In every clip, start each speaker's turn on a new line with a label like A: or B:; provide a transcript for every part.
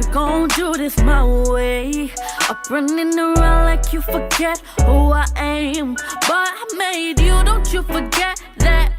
A: We gon' do this my way. Up running around like you forget who I am. But I made you, don't you forget that.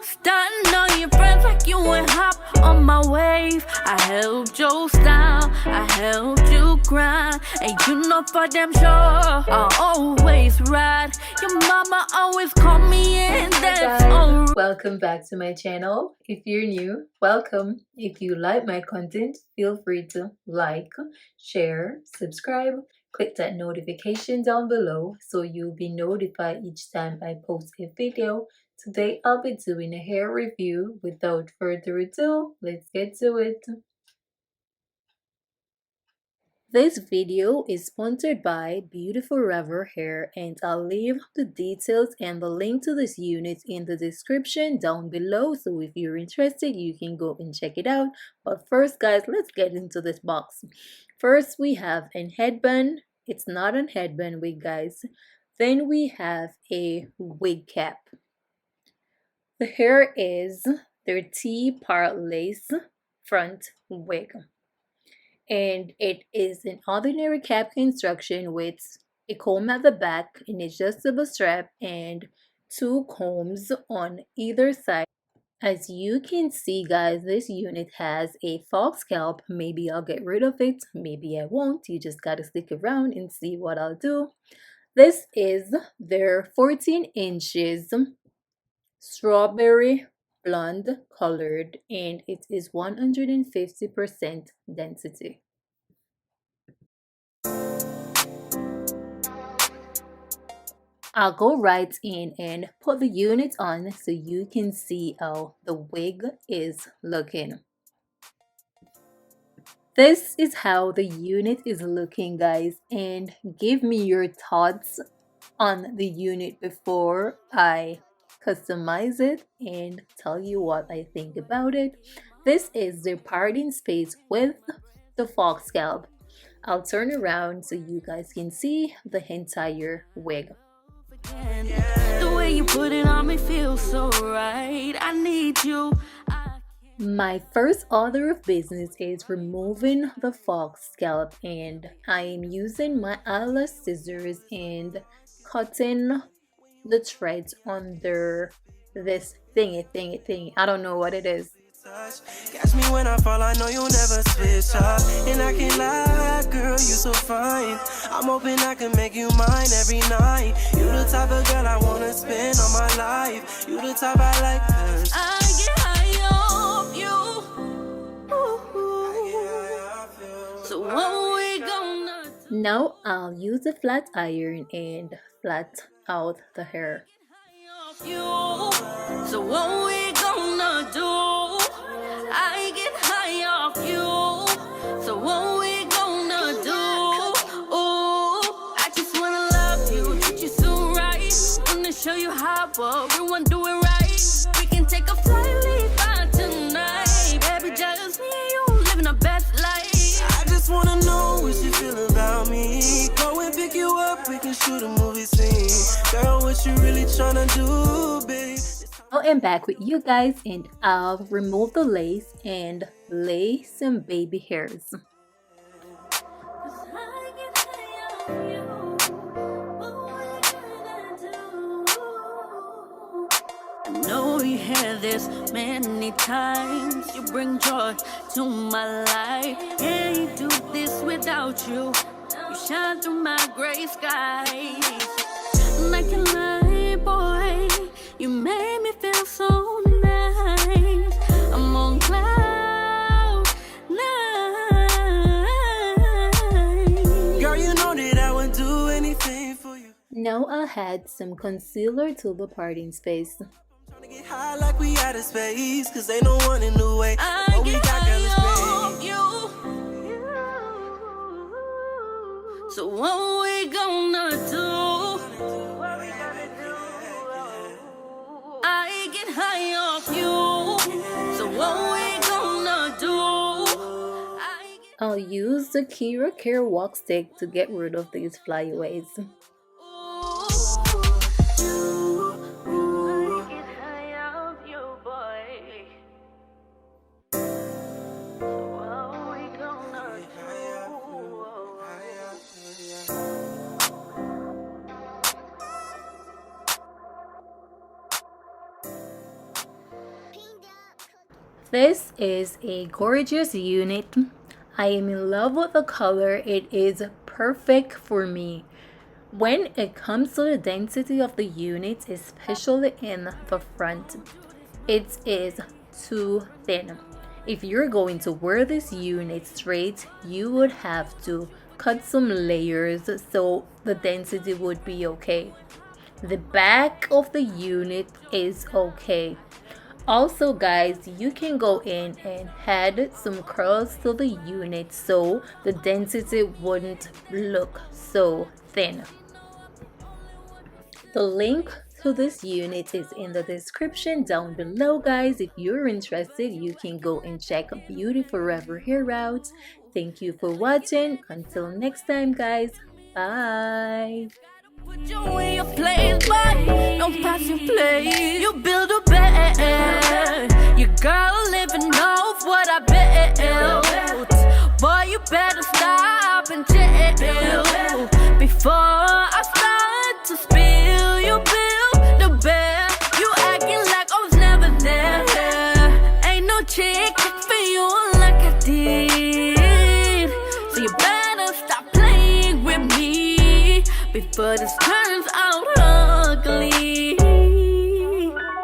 A: Starting on your friends like you ain't hop on my wave. I helped you style, I helped you grind. And you know for damn sure I'll always ride. Your mama always call me in, that's alright.
B: Welcome back to my channel. If you're new, welcome. If you like my content, feel free to like, share, subscribe. Click that notification down below so you'll be notified each time I post a video. Today I'll be doing a hair review. Without further ado, let's get to it. This video is sponsored by Beautiful Rubber Hair, and I'll leave the details and the link to this unit in the description down below, so if you're interested you can go and check it out. But first guys, let's get into this box. First we have a headband. It's not a headband wig guys. Then we have a wig cap. The hair is their T-part lace front wig. And it is an ordinary cap construction with a comb at the back, an adjustable strap, and two combs on either side. As you can see guys, this unit has a false scalp. Maybe I'll get rid of it, maybe I won't. You just gotta stick around and see what I'll do. This is their 14 inches strawberry blonde colored, and it is 150% density. I'll go right in and put the unit on so you can see how the wig is looking. This is how the unit is looking guys, and give me your thoughts on the unit before I customize it and tell you what I think about it. This is the parting space with the fox scalp. I'll turn around so you guys can see the entire wig.
A: The way you put it on me feels so right. I need you.
B: My first order of business is removing the fox scalp, and I am using my eyelash scissors and cutting the threads under this thingy. I don't know what it is.
C: Catch me when I fall, I know you'll never switch up. And I can't lie, girl, you so fine. I'm hoping I can make you mine every night. You the type of girl I wanna spend all my life. You the type I like, cause
A: I get high off you. So what we gonna do?
B: Now I'll use a flat iron and flat out the hair.
A: So what we gonna do? I get high off you. So what we gonna do? Oh, I just wanna love you, treat you so right. Wanna show you how everyone do it right. We can take a flight, leave out tonight. Baby, just me and you living our best life.
C: I just wanna know what you feel about me. Go and pick you up, we can shoot a movie scene. Girl, what you really tryna do, babe?
B: I am back with you guys, and I'll remove the lace and lay some baby hairs.
A: I know you hear this many times. You bring joy to my life. Can't do this without you. You shine through my gray skies. And I can lie, boy. You made me feel so nice. I'm on cloud nine.
C: Girl, you know that I would do anything for you.
B: Now I'll add some concealer to the parting space.
C: Tryna get high like we out of space, cause ain't no one in the way.
A: I
C: We
A: get
C: got
A: high
C: girl,
A: off you. So what we gonna do? I get high off you. So what we gonna do?
B: I'll use the Kira Care Walk Stick to get rid of these flyaways. This is a gorgeous unit. I am in love with the color. It is perfect for me. When it comes to the density of the unit, especially in the front, it is too thin. If you're going to wear this unit straight, you would have to cut some layers so the density would be okay. The back of the unit is okay. Also guys, you can go in and add some curls to the unit so the density wouldn't look so thin. The link to this unit is in the description down below guys. If you're interested, you can go and check Beauty Forever hair out. Thank you for watching. Until next time guys, bye.
A: Put you in your place, but don't pass your place. You build a bed, your girl living off what I built. Boy, you better stop and chill before I start to spill. You build the bed, you acting like I was never there. Ain't no chick for you like I did, so you better stop playing with me before this turn